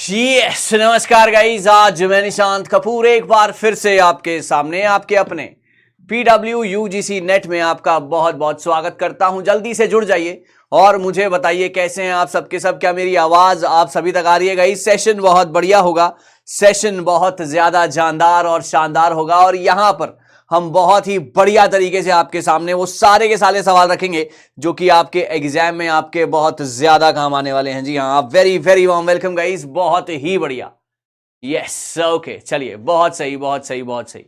Yes नमस्कार guys, आज मैं निशांत कपूर एक बार फिर से आपके सामने आपके अपने PW UGC नेट में आपका बहुत बहुत स्वागत करता हूं। जल्दी से जुड़ जाइए और मुझे बताइए कैसे हैं आप सबके सब। क्या मेरी आवाज आप सभी तक आ रही है गाइस? सेशन बहुत बढ़िया होगा, सेशन बहुत ज्यादा जानदार और शानदार होगा और यहां पर हम बहुत ही बढ़िया तरीके से आपके सामने वो सारे के सारे सवाल रखेंगे जो कि आपके एग्जाम में आपके बहुत ज्यादा काम आने वाले हैं। जी हाँ, आप very very warm welcome guys, बहुत ही बढ़िया। यस ओके, चलिए बहुत सही बहुत सही बहुत सही।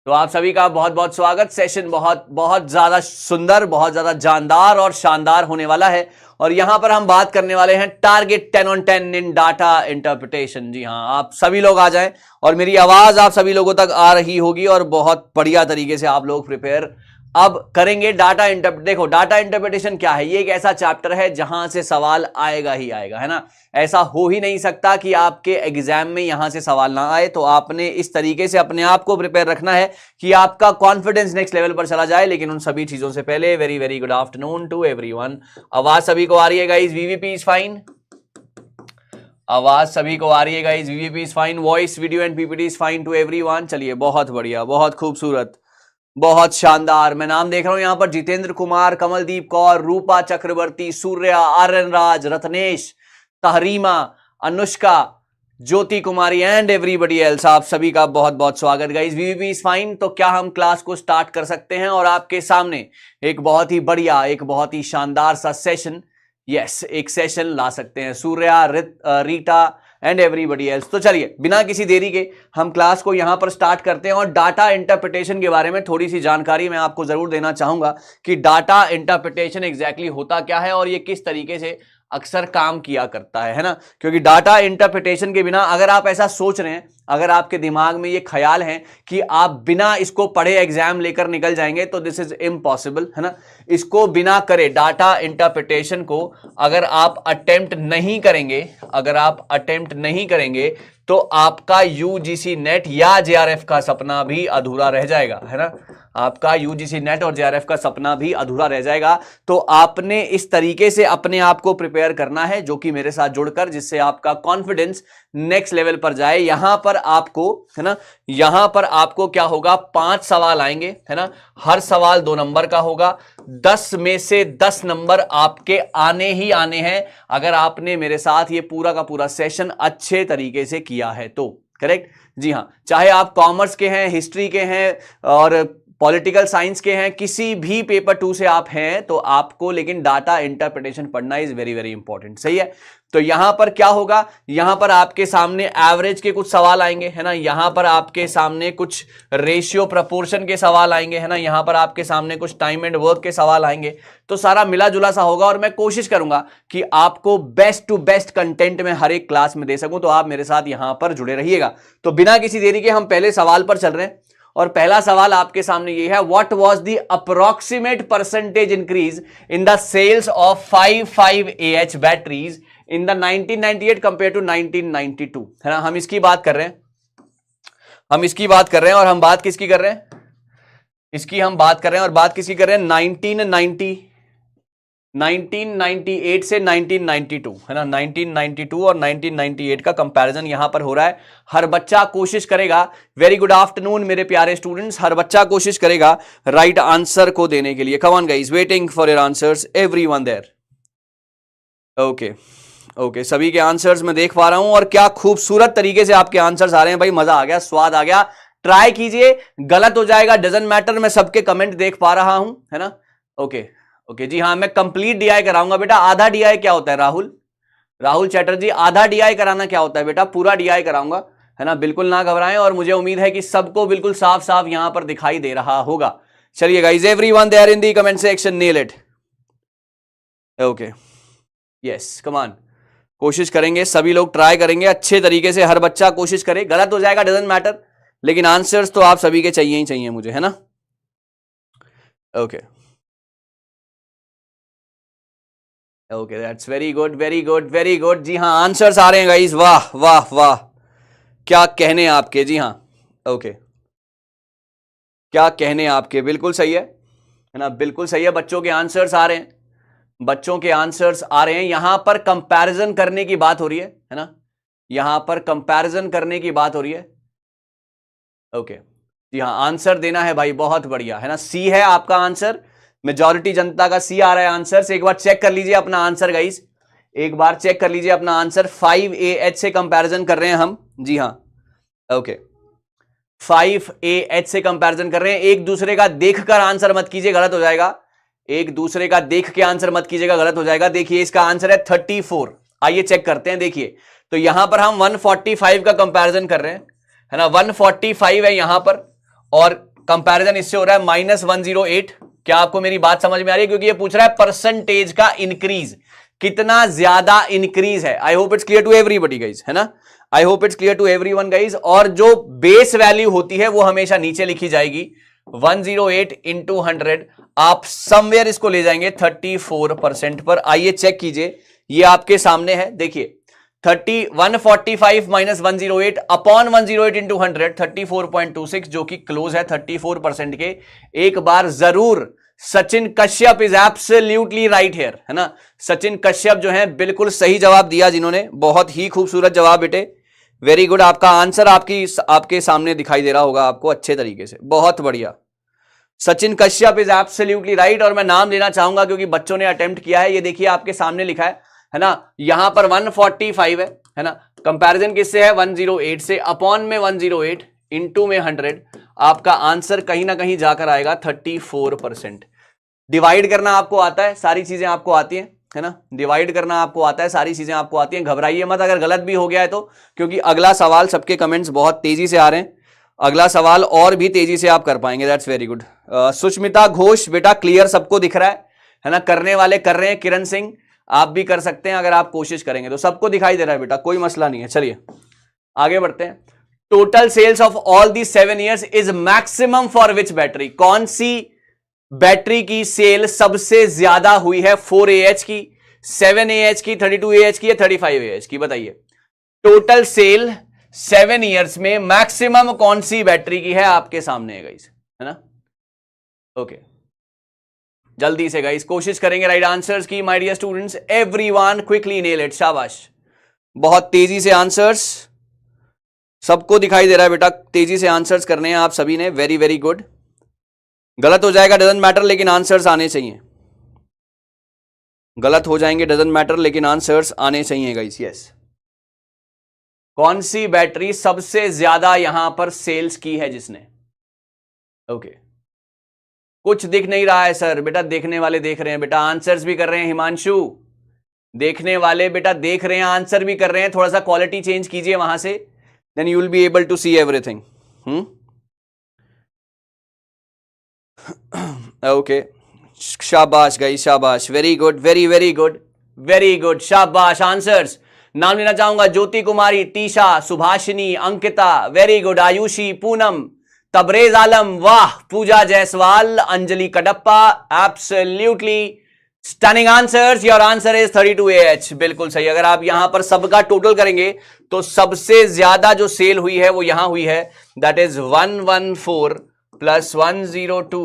तो आप सभी का बहुत बहुत स्वागत। सेशन बहुत बहुत ज्यादा सुंदर, बहुत ज्यादा जानदार और शानदार होने वाला है और यहां पर हम बात करने वाले हैं target 10 on 10 in data interpretation. जी हां, आप सभी लोग आ जाएं और मेरी आवाज आप सभी लोगों तक आ रही होगी और बहुत बढ़िया तरीके से आप लोग प्रिपेयर अब करेंगे। देखो डाटा इंटरप्रिटेशन क्या है? ये एक ऐसा चैप्टर है जहां से सवाल आएगा ही आएगा, है ना। ऐसा हो ही नहीं सकता कि आपके एग्जाम में यहां से सवाल ना आए। तो आपने इस तरीके से अपने आप को प्रिपेयर रखना है कि आपका कॉन्फिडेंस नेक्स्ट लेवल पर चला जाए। लेकिन उन सभी चीजों से पहले very very good afternoon to everyone. आवाज सभी को आ रही है गाइस? VVP is fine. आवाज सभी को आ रही है guys? VVP is fine. Voice video and PPT is fine to everyone. चलिए बहुत बढ़िया, बहुत खूबसूरत, बहुत शानदार। मैं नाम देख रहा हूं यहां पर जितेंद्र कुमार, कमलदीप कौर, रूपा चक्रवर्ती, सूर्या, आर्यन राज, रत्नेश, तहरीमा, अनुष्का, ज्योति कुमारी एंड एवरीबडी एल्स। आप सभी का बहुत बहुत स्वागत गाइस। VVP is fine. तो क्या हम क्लास को स्टार्ट कर सकते हैं और आपके सामने एक बहुत ही बढ़िया, एक बहुत ही शानदार सा सेशन, एक सेशन ला सकते हैं। Surya, Rita and everybody else. तो चलिए बिना किसी देरी के हम क्लास को यहां पर स्टार्ट करते हैं और डाटा इंटरप्रिटेशन के बारे में थोड़ी सी जानकारी मैं आपको जरूर देना चाहूंगा कि डाटा इंटरप्रिटेशन एग्जैक्टली होता क्या है और ये किस तरीके से अक्सर काम किया करता है ना। क्योंकि डाटा इंटरप्रिटेशन के बिना, अगर आप ऐसा सोच रहे हैं, अगर आपके दिमाग में ये ख्याल है कि आप बिना इसको पढ़े एग्जाम लेकर निकल जाएंगे, तो दिस इज इम्पॉसिबल, है ना। इसको बिना करे डाटा इंटरप्रिटेशन को अगर आप अटेम्प्ट नहीं करेंगे, अगर आप अटेम्प्ट नहीं करेंगे तो आपका यूजीसी नेट या जेआरएफ का सपना भी अधूरा रह जाएगा, है ना। आपका यूजीसी नेट और जेआरएफ का सपना भी अधूरा रह जाएगा। तो आपने इस तरीके से अपने आप को प्रिपेयर करना है, जो कि मेरे साथ जुड़कर, जिससे आपका कॉन्फिडेंस नेक्स्ट लेवल पर जाए। यहां पर आपको, है ना, यहां पर आपको क्या होगा, 5 सवाल आएंगे, है ना। हर सवाल 2 नंबर का होगा। 10 में से 10 नंबर आपके आने ही आने हैं अगर आपने मेरे साथ ये पूरा का पूरा सेशन अच्छे तरीके से किया है तो। करेक्ट? जी हां, चाहे आप कॉमर्स के हैं, हिस्ट्री के हैं और पॉलिटिकल साइंस के हैं, किसी भी पेपर 2 से आप हैं, तो आपको लेकिन डाटा इंटरप्रिटेशन पढ़ना इज वेरी वेरी इंपॉर्टेंट। सही है। तो यहां पर क्या होगा, यहां पर आपके सामने एवरेज के कुछ सवाल आएंगे, है ना। यहां पर आपके सामने कुछ रेशियो प्रपोर्शन के सवाल आएंगे, है ना। यहां पर आपके सामने कुछ टाइम एंड वर्क के सवाल आएंगे। तो सारा मिला जुला सा होगा और मैं कोशिश करूंगा कि आपको बेस्ट टू बेस्ट कंटेंट में हर एक क्लास में दे सकूं। तो आप मेरे साथ यहां पर जुड़े रहिएगा। तो बिना किसी देरी के हम पहले सवाल पर चल रहे हैं और पहला सवाल आपके सामने ये है, what was the approximate percentage increase in the sales of 55Ah batteries in the 1998 compare to 1992, है ना। हम इसकी बात कर रहे हैं, हम इसकी बात कर रहे हैं और हम बात किसकी कर रहे हैं, इसकी हम बात कर रहे हैं और बात किसकी कर रहे हैं, 1998 से 1992, है ना। 1992 और 1998 का कंपैरिजन यहां पर हो रहा है। हर बच्चा कोशिश करेगा, वेरी गुड आफ्टरनून मेरे प्यारे स्टूडेंट्स, हर बच्चा कोशिश करेगा राइट आंसर को देने के लिए। Come on guys, waiting for your answers, everyone there. Okay okay, सभी के आंसर्स मैं देख पा रहा हूं और क्या खूबसूरत तरीके से आपके आंसर्स आ रहे हैं भाई। मजा आ गया, स्वाद आ गया। ट्राई कीजिए, गलत हो जाएगा डजंट मैटर, मैं सबके कमेंट देख पा रहा हूं, है ना। ओके ओके, जी हाँ, मैं कंप्लीट डीआई कराऊंगा बेटा। आधा डीआई क्या होता है राहुल चैटर्जी? आधा डीआई कराना क्या होता है बेटा? पूरा डीआई कराऊंगा, है ना। बिल्कुल ना घबराएं और मुझे उम्मीद है कि सबको बिल्कुल साफ साफ यहां पर दिखाई दे रहा होगा। चलिए guys, everyone there in the comment section, nail it. Okay yes, come on, कोशिश करेंगे, सभी लोग ट्राई करेंगे अच्छे तरीके से। हर बच्चा कोशिश करे, गलत हो जाएगा डजंट मैटर, लेकिन आंसर्स तो आप सभी के चाहिए ही चाहिए मुझे, है ना। Okay okay, that's very good very good very good. जी हाँ, आंसर्स आ रहे हैं गाइस, वाह वाह वाह, क्या कहने आपके। जी हाँ ओके, क्या कहने आपके, बिल्कुल सही है ना, बिल्कुल सही है। बच्चों के आंसर्स आ रहे हैं, बच्चों के आंसर्स आ रहे हैं। यहां पर कंपैरिजन करने की बात हो रही है ना। यहां पर कंपैरिजन करने की बात हो रही है। ओके जी हाँ, आंसर देना है भाई, बहुत बढ़िया है ना, सी है आपका आंसर। मेजॉरिटी जनता का सी आ रहा है आंसर से। एक बार चेक कर लीजिए अपना आंसर गाइस, एक बार चेक कर लीजिए अपना आंसर। 5AH से कंपैरिजन कर रहे हैं हम, जी हाँ ओके, 5AH से कंपैरिजन कर रहे हैं। एक दूसरे का देखकर आंसर मत कीजिए, गलत हो जाएगा। एक दूसरे का देख के आंसर मत कीजिएगा, गलत हो जाएगा। देखिए इसका आंसर है 34। आइए चेक करते हैं। देखिए तो यहां पर हम 145 का कंपैरिजन कर रहे हैं, है ना, 145 है यहां पर, और कंपैरिजन इससे हो रहा है -108। क्या आपको मेरी बात समझ में आ रही है? क्योंकि ये पूछ रहा है परसेंटेज का इंक्रीज, कितना ज्यादा इंक्रीज है। I hope it's clear to everybody guys, है ना, I hope it's clear to everyone guys. और जो बेस वैल्यू होती है वो हमेशा नीचे लिखी जाएगी, 108 इंटू 100, आप समवेयर इसको ले जाएंगे 34% पर। आइए चेक कीजिए, ये आपके सामने है। देखिए 145 माइनस 108 अपॉन 108 इंटू 100, 34.26, जो कि क्लोज है 34% के। एक बार जरूर Sachin Kashyap is absolutely right here, है ना, सचिन कश्यप जो है बिल्कुल सही जवाब दिया जिन्होंने, बहुत ही खूबसूरत जवाब बेटे, वेरी गुड। आपका आंसर आपके सामने दिखाई दे रहा होगा आपको अच्छे तरीके से, बहुत बढ़िया। Sachin Kashyap is absolutely right. और मैं नाम लेना चाहूंगा क्योंकि बच्चों ने अटेम्प्ट किया है। ये देखिए आपके सामने लिखा है ना, यहां पर 145 है ना, कंपैरिजन किससे है? 108 से, अपॉन में 108, इंटू में 100, आपका आंसर कहीं ना कहीं जाकर आएगा 34%। डिवाइड करना आपको आता है, सारी चीजें आपको आती हैं, है ना, डिवाइड करना आपको आता है, सारी चीजें आपको आती हैं। घबराइए मत अगर गलत भी हो गया है तो, क्योंकि अगला सवाल, सबके कमेंट्स बहुत तेजी से आ रहे हैं, अगला सवाल और भी तेजी से आप कर पाएंगे। That's very good. Sushmita Ghosh बेटा क्लियर, सबको दिख रहा है ना, करने वाले कर रहे हैं। किरण सिंह आप भी कर सकते हैं अगर आप कोशिश करेंगे तो, सबको दिखाई दे रहा है बेटा, कोई मसला नहीं है। चलिए आगे बढ़ते हैं। Total sales of all the 7 years is maximum for which battery? कौन सी बैटरी की सेल सबसे ज्यादा हुई है? 4AH की, 7AH की, 32AH की या 35AH की? बताइए टोटल सेल 7 years में मैक्सिमम कौन सी बैटरी की है? आपके सामने है गाइस, है ना, ओके जल्दी से गाइस कोशिश करेंगे राइट आंसर्स की। My dear students, everyone quickly nail it, शाबाश, बहुत तेजी से आंसर्स, सबको दिखाई दे रहा है बेटा, तेजी से आंसर्स करने हैं आप सभी ने, वेरी वेरी गुड। गलत हो जाएगा डजंट मैटर, लेकिन आंसर्स आने चाहिए। गलत हो जाएंगे डजंट मैटर, लेकिन आंसर्स आने चाहिए गाइस। यस, कौन सी बैटरी सबसे ज्यादा यहां पर सेल्स की है जिसने? ओके कुछ दिख नहीं रहा है सर। बेटा देखने वाले देख रहे हैं बेटा, आंसर्स भी कर रहे हैं। हिमांशु, देखने वाले बेटा देख रहे हैं, आंसर भी कर रहे हैं। थोड़ा सा क्वालिटी चेंज कीजिए वहां से, then you will be able to see everything. Okay शाबाश गाइस, शाबाश, very good, very very good, very good, शाबाश। आंसर्स नाम लेना चाहूंगा, ज्योति कुमारी, टीशा, सुभाषिनी, अंकिता, वेरी गुड, आयुषी, पूनम, तबरेज आलम, वाह, Pooja Jaiswal, Anjali Kadappa, absolutely stunning answers. Your answer is 32AH, बिल्कुल सही। अगर आप यहां पर सबका टोटल करेंगे तो सबसे ज्यादा जो सेल हुई है वो यहां हुई है, that is 114 plus 102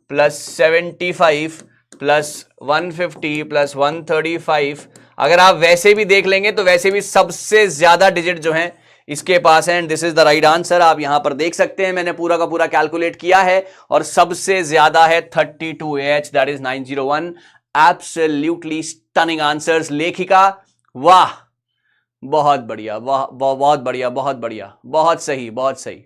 plus 75 plus 150 plus 135। अगर आप वैसे भी देख लेंगे तो वैसे भी सबसे ज्यादा डिजिट जो है इसके पास है, and this is the right answer. आप यहां पर देख सकते हैं, मैंने पूरा का पूरा कैलकुलेट किया है, और सबसे ज्यादा है 32AH, that is 901। Absolutely stunning answers. लेखिका, वाह, बहुत बढ़िया, बहुत बढ़िया, बहुत बढ़िया, बहुत सही, बहुत सही।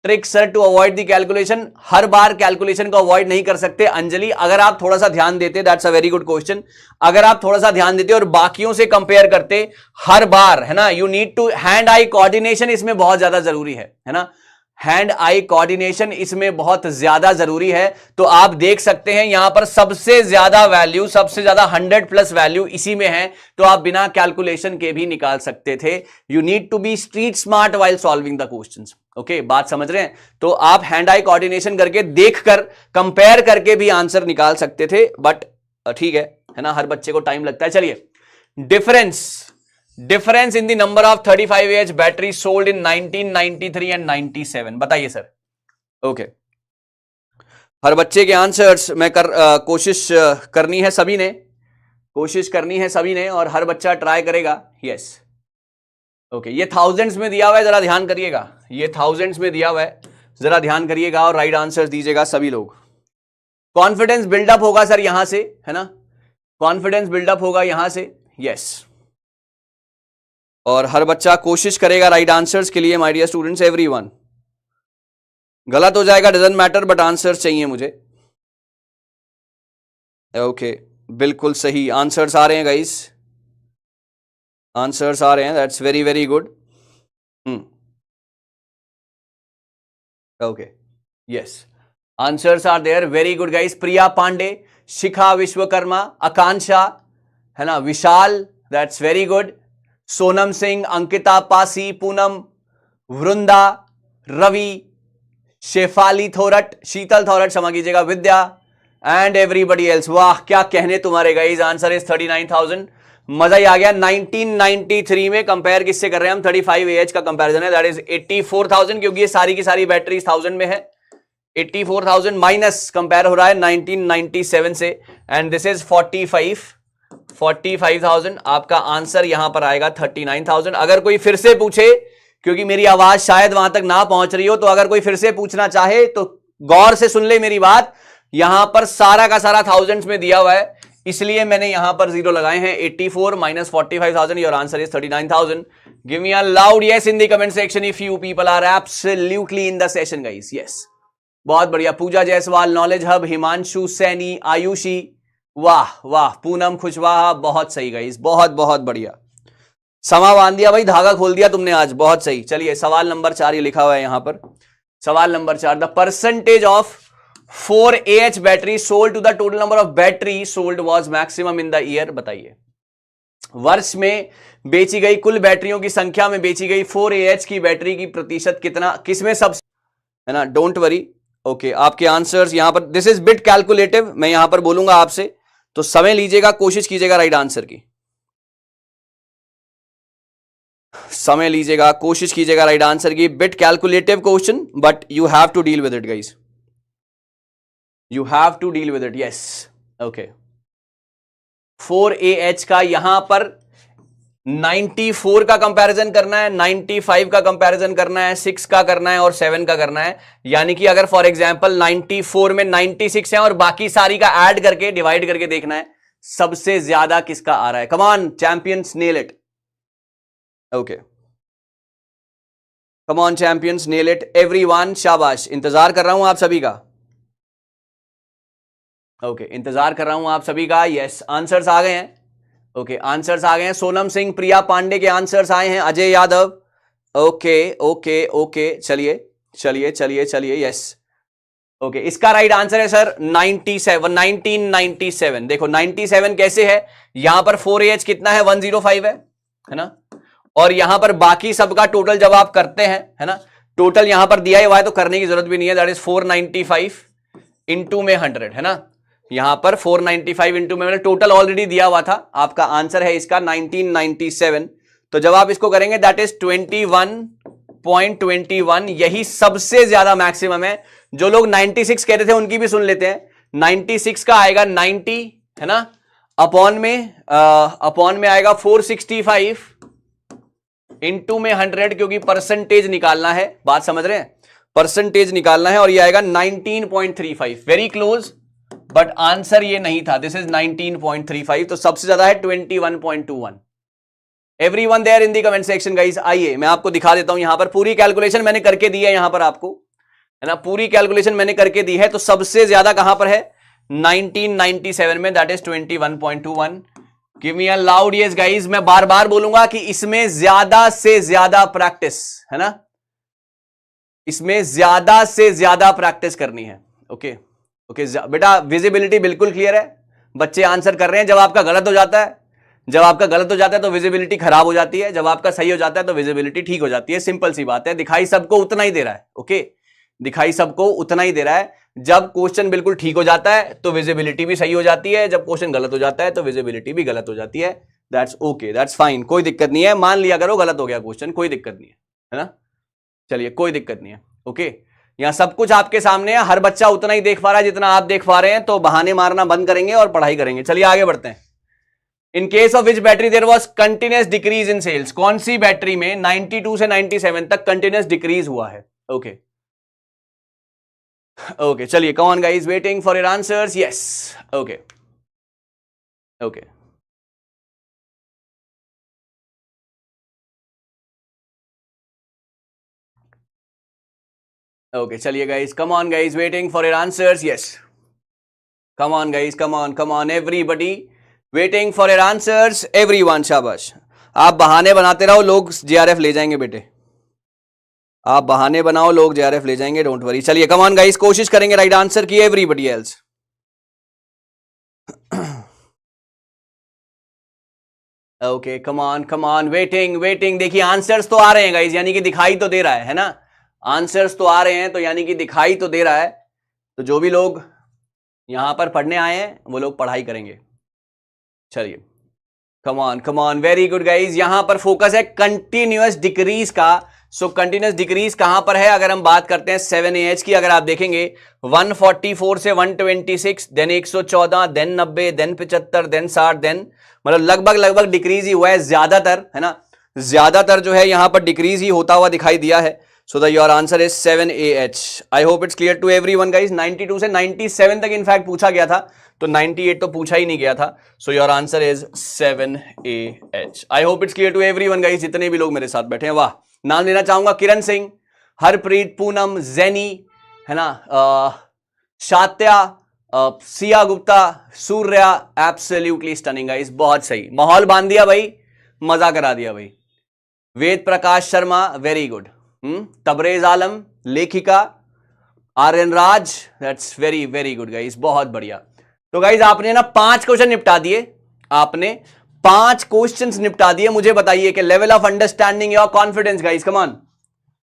Trick sir to avoid the calculation, हर बार कैलकुलेशन को अवॉइड नहीं कर सकते अंजलि। अगर आप थोड़ा सा ध्यान देते, that's a very good question, अगर आप थोड़ा सा ध्यान देते और बाकियों से कंपेयर करते हर बार, है ना, you need to, hand eye coordination इसमें बहुत ज्यादा जरूरी है ना, हैंड आई कोऑर्डिनेशन इसमें बहुत ज्यादा जरूरी है। तो आप देख सकते हैं यहां पर सबसे ज्यादा वैल्यू, सबसे ज्यादा 100+ वैल्यू इसी में है, तो आप बिना कैलकुलेशन के भी निकाल सकते थे। You need to be street smart while solving the questions. Okay, बात समझ रहे हैं? तो आप हैंड आई कोऑर्डिनेशन करके, देखकर, कंपेयर करके भी आंसर निकाल सकते थे, बट ठीक है ना, हर बच्चे को टाइम लगता है। चलिए, difference in the number of 35AH battery sold in 1993 and 97, बताइए सर। ओके, हर बच्चे के आंसर्स मैं कोशिश करनी है सभी ने, कोशिश करनी है सभी ने, और हर बच्चा ट्राई करेगा। यस, ओके, ये थाउजेंड्स में दिया हुआ है, जरा ध्यान करिएगा, ये थाउजेंड्स में दिया हुआ है, जरा ध्यान करिएगा और राइट आंसर दीजिएगा सभी लोग। कॉन्फिडेंस बिल्डअप होगा सर यहां से, है ना, कॉन्फिडेंस बिल्डअप होगा यहां से, यस। और हर बच्चा कोशिश करेगा राइट आंसर्स के लिए, माय डियर स्टूडेंट्स एवरीवन। गलत हो जाएगा डजंट मैटर, बट आंसर्स चाहिए मुझे। ओके, बिल्कुल सही आंसर्स आ रहे हैं गाइस, आंसर्स आ रहे हैं, that's very very good. Okay, yes, answers are there, very good guys. Priya Pandey, Shikha Vishwakarma, Akanksha, है ना, Vishal, that's very good. Sonam Singh, Ankita Pasi, Poonam, Vrinda, Ravi, Shefali Thorat, Sheetal Thorat क्षमा कीजिएगा, विद्या एंड एवरीबडी एल्स। वाह क्या कहने तुम्हारे गाइस, आंसर इज 39,000। मजा ही आ गया। 1993 में कंपेयर किससे कर रहे हैं हम, 35Ah का कंपैरिजन है, दैट इज 84,000, क्योंकि ये सारी की सारी बैटरी 1000 में है। 84,000 माइनस कंपेयर हो रहा है 1997 से, एंड दिस इज 45,000। आपका आंसर यहां पर आएगा 39,000। अगर कोई फिर से पूछे, क्योंकि मेरी आवाज शायद वहां तक ना पहुंच रही हो, तो अगर कोई फिर से पूछना चाहे तो गौर से सुन ले मेरी बात। यहां पर सारा का सारा थाउजेंड्स में दिया हुआ है, इसलिए मैंने यहां पर जीरो लगाए हैं। 84 minus 45,000, your answer is 39,000। Give me a loud yes in the comment section if you people are absolutely in the session guys, yes. बहुत बढ़िया। पूजा जायसवाल, नॉलेज हब, हिमांशु सैनी, आयुषी, वाह वाह, पूनम खुशवाहा, बहुत सही गाइस, बहुत बहुत बढ़िया। समा बांध दिया भाई, धागा खोल दिया तुमने आज, बहुत सही। चलिए सवाल नंबर 4 ये लिखा हुआ है यहां पर, सवाल number 4, the percentage of 4Ah battery sold to the total number of battery sold was maximum in the year. बताइए, वर्ष में बेची गई कुल बैटरियों की संख्या में बेची गई 4Ah की बैटरी की प्रतिशत कितना, किसमें सबसे, है ना, डोंट वरी। ओके, आपके आंसर्स यहां पर, दिस इज बिट कैलकुलेटिव, मैं यहां पर बोलूंगा आपसे, तो समय लीजिएगा, कोशिश कीजिएगा राइट आंसर की, समय लीजिएगा, कोशिश कीजिएगा राइट आंसर की। Bit calculative question, but you have to deal with it guys, you have to deal with it, yes. Okay, 4Ah का यहां पर 94 का कंपैरिजन करना है, 95 का कंपैरिजन करना है, 6 का करना है और 7 का करना है। यानी कि अगर फॉर एग्जांपल 94 में 96 है और बाकी सारी का ऐड करके डिवाइड करके देखना है सबसे ज्यादा किसका आ रहा है। Come on champions, nail it. Okay, come on champions, nail it everyone, शाबाश। इंतजार कर रहा हूं आप सभी का, ओके, इंतजार कर रहा हूं आप सभी का। यस, आंसर्स आ गए हैं। ओके, आंसर्स आ गए हैं। सोनम सिंह, प्रिया पांडे के आंसर्स आए हैं, Ajay Yadav, okay okay okay, चलिए चलिए चलिए चलिए, यस। ओके, इसका राइट आंसर है सर 97, 1997। देखो 97 कैसे है, यहां पर 4Ah कितना है, 105 है ना, और यहां पर बाकी सबका टोटल जब आप करते हैं, है ना, टोटल यहां पर दिया हुआ है तो करने की जरूरत भी नहीं है, दैट इज 495 इंटू में 100, है ना, यहां पर 495 इंटू में टोटल ऑलरेडी दिया हुआ था। आपका आंसर है इसका 1997। तो जब आप इसको करेंगे दैट इज 21.21, यही सबसे ज्यादा मैक्सिमम है। जो लोग 96 कह रहे थे उनकी भी सुन लेते हैं, 96 का आएगा 90, है ना, अपॉन में आएगा 465 इंटू में 100, क्योंकि परसेंटेज निकालना है, बात समझ रहे हैं, परसेंटेज निकालना है, और ये आएगा 19.35, वेरी क्लोज, बट आंसर ये नहीं था, दिस इज 19.35, तो सबसे ज्यादा है 21.21। Everyone there in the comment section guys. आइए मैं आपको दिखा देता हूं, यहां पर पूरी कैलकुलेशन मैंने करके दी है, यहां पर आपको, है ना, पूरी कैलकुलेशन मैंने करके दी है। तो सबसे ज्यादा कहां पर है, 1997 में, that is 21.21। Give me a loud yes guys. मैं बार बार बोलूंगा कि इसमें ज्यादा से ज्यादा प्रैक्टिस, है ना, इसमें ज्यादा से ज्यादा प्रैक्टिस करनी है। ओके ओके बेटा, विजिबिलिटी बिल्कुल क्लियर है, बच्चे आंसर कर रहे हैं। जब आपका गलत हो जाता है, जब आपका गलत हो जाता है तो विजिबिलिटी खराब हो जाती है, जब आपका सही हो जाता है तो विजिबिलिटी ठीक हो जाती है, सिंपल सी बात है। दिखाई सबको उतना ही दे रहा है, ओके, दिखाई सबको उतना ही दे रहा है। जब क्वेश्चन बिल्कुल ठीक हो जाता है तो विजिबिलिटी भी सही हो जाती है, जब क्वेश्चन गलत हो जाता है तो विजिबिलिटी भी गलत हो जाती है। दैट्स ओके, दैट्स फाइन, कोई दिक्कत नहीं है, मान लिया करो गलत हो गया क्वेश्चन, कोई दिक्कत नहीं है ना, चलिए कोई दिक्कत नहीं है। ओके, यहां सब कुछ आपके सामने है, हर बच्चा उतना ही देख पा रहा है जितना आप देख पा रहे हैं, तो बहाने मारना बंद करेंगे और पढ़ाई करेंगे। चलिए आगे बढ़ते हैं। In case of which battery there was continuous decrease in sales, कौन सी बैटरी में 92 से 97 तक कंटिन्यूअस डिक्रीज हुआ है? ओके ओके चलिए, come on guys, waiting for your answers. Yes, okay okay okay चलिए guys, come on guys, waiting for your answers. Yes, come on guys, come on everybody, waiting for your answers. Everyone, शाबाश. आप बहाने बनाते रहो, लोग JRF ले जाएंगे बेटे. आप बहाने बनाओ, लोग जेआरएफ ले जाएंगे, डोंट वरी. चलिए, कम ऑन गाइस, कोशिश करेंगे राइट आंसर की. Everybody else. Okay, come on, waiting. देखिए आंसर्स तो आ रहे हैं गाइस, यानी कि दिखाई तो दे रहा है ना. आंसर्स तो आ रहे हैं, तो यानी कि दिखाई तो दे रहा है. तो जो भी लोग यहां पर पढ़ने आए हैं वो लोग पढ़ाई करेंगे. चलिए, come on, very good guys. यहां पर फोकस है कंटिन्यूअस डिक्रीज का. सो कंटिन्यूअस डिक्रीज कहां पर है? अगर हम बात करते हैं 7AH की, अगर आप देखेंगे 144 से 126, then 114, then 90, then 75, then 60, then मतलब लगभग डिक्रीज ही हुआ है ज्यादातर, है ना. ज्यादातर जो है यहां पर डिक्रीज ही होता हुआ दिखाई दिया है. So the your answer is 7AH. I hope it's clear to everyone guys. 92 से 97 तक इनफैक्ट पूछा गया था, तो 98 तो पूछा ही नहीं गया था. So your answer is 7AH. I hope it's clear to everyone guys, जितने भी लोग मेरे साथ बैठे हैं. वाह. नाम लेना चाहूंगा किरण सिंह, हरप्रीत, पूनम, जैनी, है ना, Shatya, Siya Gupta, Surya. Absolutely stunning guys, बहुत सही. माहौल बांध दिया भाई, मजा करा दिया भाई. Ved Prakash Sharma, very good. तबरेज आलम, लेखिका, आर्यन राज, दैट्स वेरी गुड गाइस, बहुत बढ़िया. तो गाइस आपने ना 5 क्वेश्चन निपटा दिए. आपने 5 क्वेश्चंस निपटा दिए. मुझे बताइए कि level of understanding, your confidence guys, come on,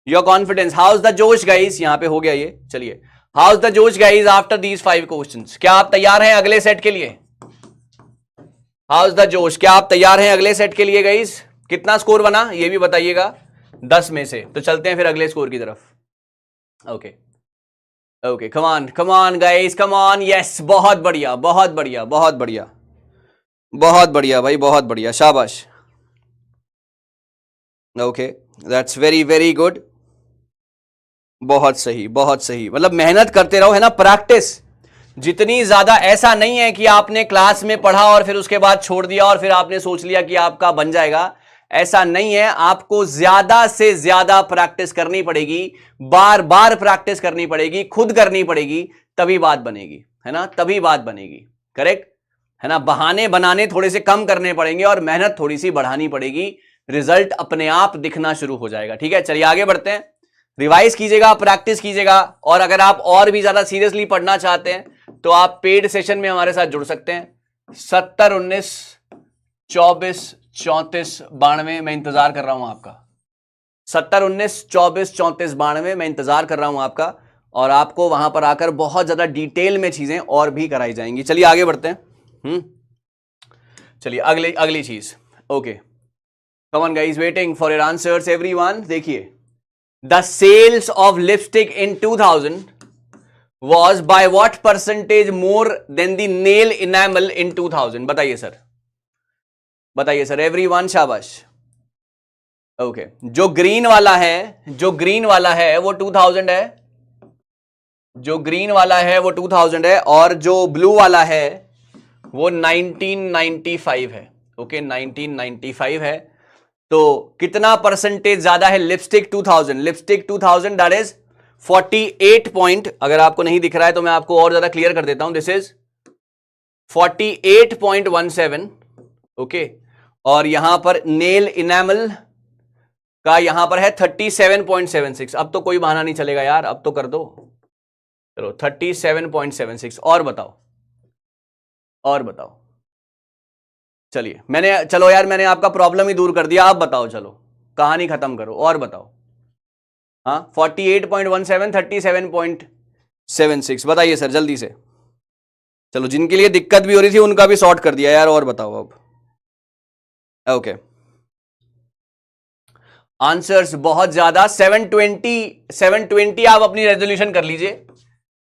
your confidence. How is the जोश गाइस? यहां पे हो गया ये. चलिए, हाउ इज द जोश गाइस आफ्टर दीज 5 क्वेश्चंस? क्या आप तैयार हैं अगले सेट के लिए? हाउ इज द जोश? क्या आप तैयार हैं अगले सेट के लिए गाइस? कितना स्कोर बना ये भी बताइएगा 10 में से. तो चलते हैं फिर अगले स्कोर की तरफ. Okay okay, come on guys, come on. Yes, बहुत बढ़िया भाई, बहुत बढ़िया, शाबाश. Okay, that's very good. बहुत सही. मतलब मेहनत करते रहो, है ना, प्रैक्टिस जितनी ज्यादा. ऐसा नहीं है कि आपने क्लास में पढ़ा और फिर उसके बाद छोड़ दिया और फिर आपने सोच लिया कि आपका बन जाएगा. ऐसा नहीं है. आपको ज्यादा से ज्यादा प्रैक्टिस करनी पड़ेगी, बार बार प्रैक्टिस करनी पड़ेगी, खुद करनी पड़ेगी, तभी बात बनेगी, है ना, तभी बात बनेगी. करेक्ट है ना. बहाने बनाने थोड़े से कम करने पड़ेंगे और मेहनत थोड़ी सी बढ़ानी पड़ेगी. रिजल्ट अपने आप दिखना शुरू हो जाएगा. ठीक है, चलिए आगे बढ़ते हैं. रिवाइज कीजिएगा, प्रैक्टिस कीजिएगा, और अगर आप और भी ज्यादा सीरियसली पढ़ना चाहते हैं तो आप पेड सेशन में हमारे साथ जुड़ सकते हैं. 70 19 24 34 92 मैं इंतजार कर रहा हूं आपका. 70 19 24 34 92 मैं इंतजार कर रहा हूं आपका. और आपको वहां पर आकर बहुत ज्यादा डिटेल में चीजें और भी कराई जाएंगी. चलिए आगे बढ़ते हैं. चलिए अगली चीज. Okay, come on guys, waiting for your answers everyone. देखिए, the sales of lipstick in 2000 was by what percentage more than the nail enamel in 2000? बताइए सर, एवरीवन, शाबाश. ओके, जो ग्रीन वाला है वो 2000 है. जो ग्रीन वाला है वो 2000 है, और जो ब्लू वाला है वो 1995 है. ओके, 1995 है. तो कितना परसेंटेज ज्यादा है? Lipstick 2000 that is 48 point. अगर आपको नहीं दिख रहा है तो मैं आपको और ज्यादा क्लियर कर देता हूं. This is 48.17. ओके, और यहां पर नेल इनेमल का यहां पर है 37.76. अब तो कोई बहाना नहीं चलेगा यार, अब तो कर दो. चलो 37.76. और बताओ. चलिए, चलो यार, मैंने आपका प्रॉब्लम ही दूर कर दिया. आप बताओ, चलो कहानी खत्म करो, और बताओ. हाँ, 48.17, 37.76. बताइए सर जल्दी से. चलो, जिनके लिए दिक्कत भी हो रही थी उनका भी सॉर्ट कर दिया यार. और बताओ अब. ओके, आंसर्स बहुत ज्यादा. 720 आप अपनी रेजोल्यूशन कर लीजिए.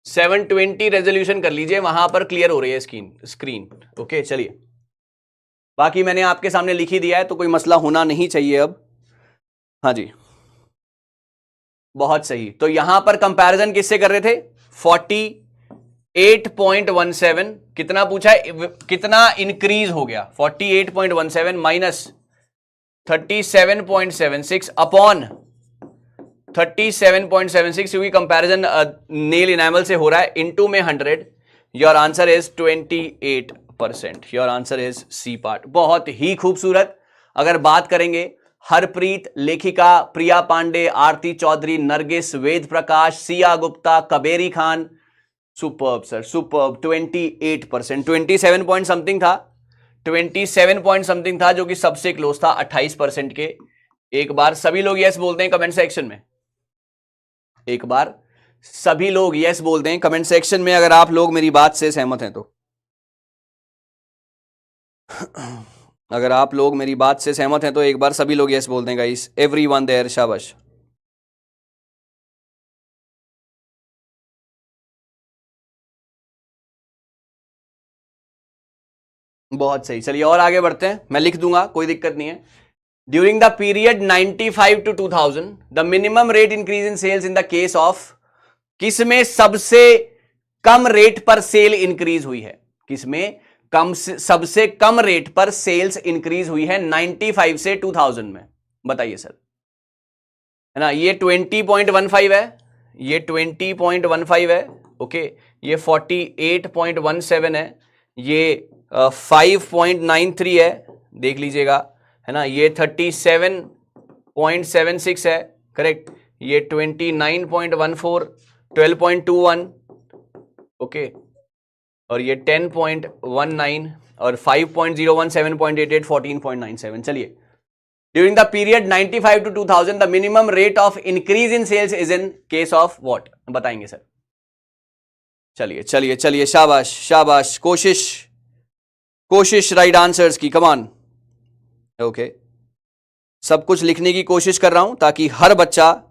720 रेजोल्यूशन कर लीजिए, वहां पर क्लियर हो रही है स्क्रीन. ओके, चलिए बाकी मैंने आपके सामने लिख ही दिया है तो कोई मसला होना नहीं चाहिए अब। हाँ जी, बहुत सही। तो यहां पर कंपैरिजन किससे कर रहे थे? 48.17 कितना पूछा है, कितना इंक्रीज हो गया? 48.17 माइनस 37.76 अपॉन 37.76, क्योंकि कंपैरिजन नेल इनेमल से हो रहा है, इनटू में 100। Your answer is 28%। Your answer is C part. बहुत ही खूबसूरत। अगर बात करेंगे हरप्रीत, लेखिका Priya Pandey, Aarti Chaudhary, Nargis, Ved Prakash, Siya Gupta, Kaberi Khan, superb sir, superb. 28%, 27 point something था, 27 पॉइंट समथिंग था, जो कि सबसे क्लोज था 28% के। एक बार सभी लोग यस बोलते हैं कमेंट सेक्शन में, एक बार सभी लोग यस बोलते हैं कमेंट सेक्शन में अगर आप लोग मेरी बात से सहमत हैं तो। अगर आप लोग मेरी बात से सहमत हैं तो एक बार सभी लोग यस बोलते हैं गाइस, एवरीवन देयर, शाबाश। बहुत सही, चलिए और आगे बढ़ते हैं, मैं लिख दूंगा, कोई दिक्कत नहीं है। During the period 95 to 2000 the minimum rate increase in sales in the case of, किसमें सबसे कम रेट पर सेल इंक्रीज हुई है? किसमें सबसे कम रेट पर सेल्स इंक्रीज हुई है 95 से 2000 में? बताइए सर, है ना? ये 20.15 है, ये 20.15 है, ओके, ये 48.17 है, ये 5.93 है, देख लीजिएगा, है ना? ये 37.76 है, करेक्ट, ये 29.14, 12.21, ओके, और ये 10.19 और 5.01, 7.88, 14.97। चलिए, during the period 95 to 2000 the minimum rate of increase in sales is in case of what? बताएंगे सर। चलिए चलिए चलिए, शाबाश शाबाश, कोशिश कोशिश राइट आंसर्स की, कमान। ओके, सब कुछ लिखने की कोशिश कर रहा हूं ताकि हर बच्चा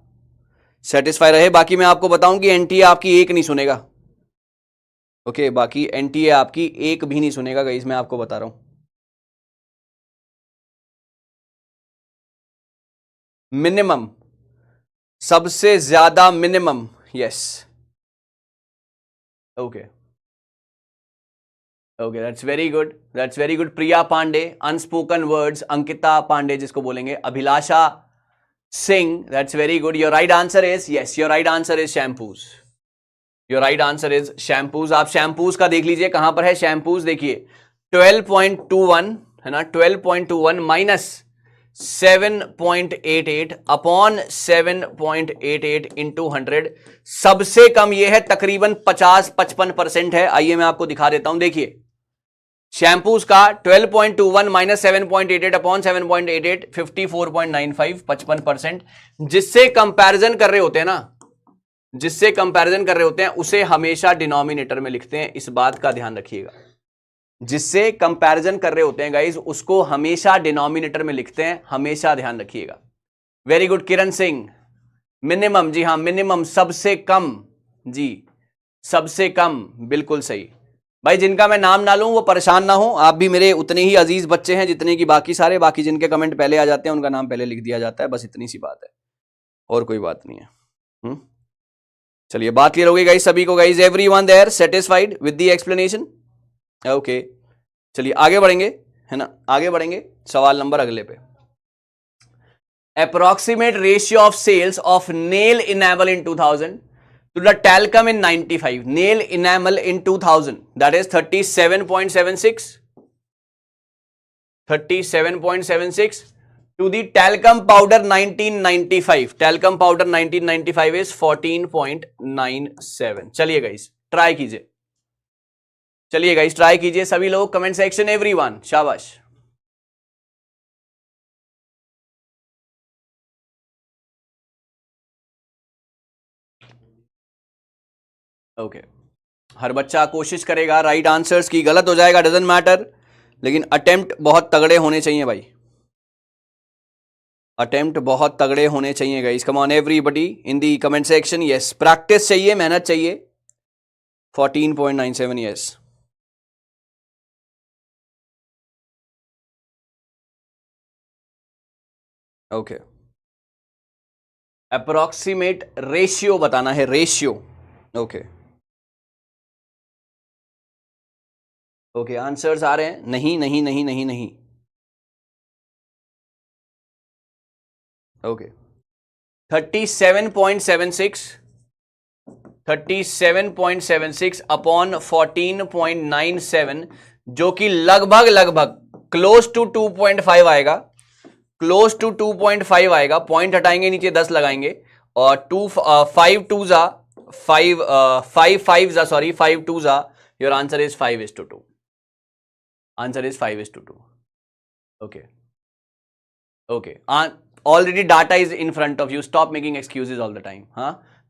सेटिस्फाई रहे। बाकी मैं आपको बताऊं कि एनटीए आपकी एक नहीं सुनेगा, ओके, बाकी एनटीए आपकी एक भी नहीं सुनेगा गाइस, मैं आपको बता रहा हूं। मिनिमम, सबसे ज्यादा minimum, yes, okay okay, that's very good, that's very good. Priya Pandey, unspoken words, Ankita Pandey जिसको बोलेंगे, Abhilasha Singh, that's very good. Your right answer is, yes, your right answer is shampoos. Your right answer is shampoos. आप shampoos का देख लीजिए कहां पर है shampoos, देखिए 12.21 है ना, 12.21 माइनस 7.88 अपॉन 7.88 इंटू 100, सबसे कम ये है, तकरीबन 50-55% है। आइए मैं आपको दिखा देता हूं, देखिए शैम्पूज का 12.21 माइनस 7.88 अपॉन 7.88, 54.95, 55%। जिससे कंपैरिजन कर रहे होते हैं ना, जिससे कंपैरिजन कर रहे होते हैं उसे हमेशा डिनोमिनेटर में लिखते हैं, इस बात का ध्यान रखिएगा। जिससे कंपैरिजन कर रहे होते हैं गाइज उसको हमेशा डिनोमिनेटर में लिखते हैं, हमेशा ध्यान रखिएगा। वेरी गुड किरण सिंह, मिनिमम, जी हां मिनिमम, सबसे कम, जी सबसे कम, बिल्कुल सही। भाई जिनका मैं नाम ना लूं वो परेशान ना हो, आप भी मेरे उतने ही अजीज बच्चे हैं जितने की बाकी सारे, बाकी जिनके कमेंट पहले आ जाते हैं उनका नाम पहले लिख दिया जाता है, बस इतनी सी बात है, और कोई बात नहीं है। चलिए, बात क्लियर हो गई गाइस सभी को? Guys everyone there satisfied with the explanation? Okay, चलिए आगे बढ़ेंगे, है ना, आगे बढ़ेंगे सवाल नंबर अगले पे। Approximate ratio of sales of nail enamel in 2000 to the talcum in 95, nail enamel in 2000, that is 37.76, 37.76 to the talcum powder 1995, talcum powder 1995 is 14.97। चलिए गाइस ट्राई कीजिए, चलिए गाइस ट्राई कीजिए सभी लोग, कमेंट सेक्शन एवरीवन, शाबाश। Okay, हर बच्चा कोशिश करेगा राइट आंसर्स की, गलत हो जाएगा डजंट मैटर, लेकिन अटेम्प्ट बहुत तगड़े होने चाहिए भाई, अटेम्प्ट बहुत तगड़े होने चाहिए guys. Come on everybody in the comment section, yes, practice चाहिए, मेहनत चाहिए। 14.97, यस। ओके, अप्रोक्सीमेट रेशियो बताना है, रेशियो। ओके ओके, आंसर्स आ रहे हैं? नहीं नहीं नहीं नहीं नहीं। ओके, 37.76 अपॉन 14.97, जो कि लगभग लगभग क्लोज टू 2.5 आएगा, क्लोज टू 2.5 आएगा। पॉइंट हटाएंगे नीचे 10 लगाएंगे और 5 2 जा 5 5 जा सॉरी 5 2 जा, your answer is 5:2। Answer is 5:2। Okay okay, already data is in front of you, stop making excuses all the time.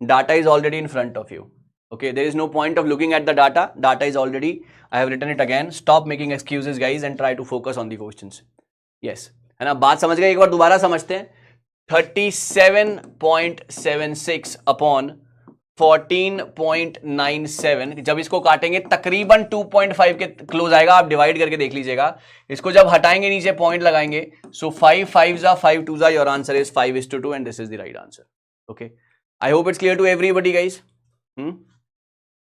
Data is already in front of you. Okay, there is no point of looking at the data. Data is already, I have written it again. Stop making excuses guys and try to focus on the questions. Yes, है ना? बात समझ गए? एक बार दोबारा समझते हैं। 37.76 upon 14.97, जब इसको काटेंगे तकरीबन 2.5 के क्लोज आएगा। आप डिवाइड करके देख लीजिएगा। इसको जब हटाएंगे नीचे पॉइंट लगाएंगे, सो 5 5 जा 5 2 जा, your answer is 5:2 and this is the right answer. Okay, I hope it's clear to everybody guys.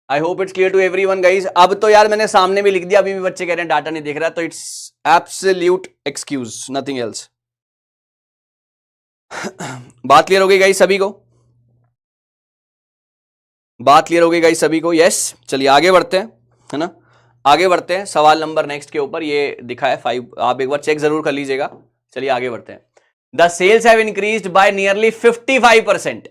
I hope it's clear to everyone guys. अब तो यार मैंने सामने भी लिख दिया, अभी भी बच्चे कह रहे हैं डाटा नहीं दिख रहा, तो it's absolute excuse, nothing else. बात क्लियर हो गई गाइज सभी को? बात क्लियर हो गई गाइस सभी को? यस, चलिए आगे बढ़ते हैं, है ना? आगे बढ़ते हैं सवाल नंबर नेक्स्ट के ऊपर। ये दिखा है 5, आप एक बार चेक जरूर कर लीजिएगा। चलिए आगे बढ़ते हैं। The cells have increased by nearly 55%।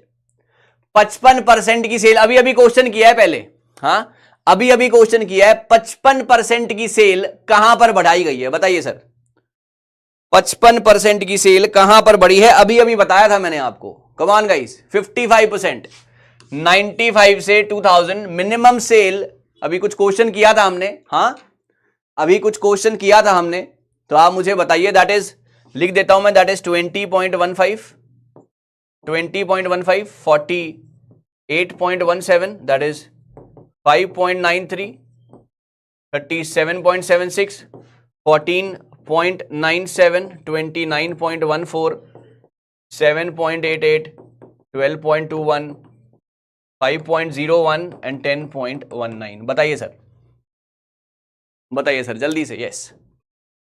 55% की सेल, अभी अभी क्वेश्चन किया है पहले, हाँ अभी अभी क्वेश्चन किया है। 55% की सेल कहां पर बढ़ाई गई है? बताइए सर, 55% की सेल कहां पर बढ़ी है? अभी अभी बताया था मैंने आपको। कम ऑन गाइस, 55%, 95 से 2000 मिनिमम सेल। अभी कुछ क्वेश्चन किया था हमने, हाँ अभी कुछ क्वेश्चन किया था हमने, तो आप मुझे बताइए। दैट इज, लिख देता हूं मैं, that is 20.15, 48.17, that is 5.93, 37.76, 14.97, 29.14, 7.88, 12.21, 5.01 and 10.19। बताइए सर, बताइए सर जल्दी से। यस,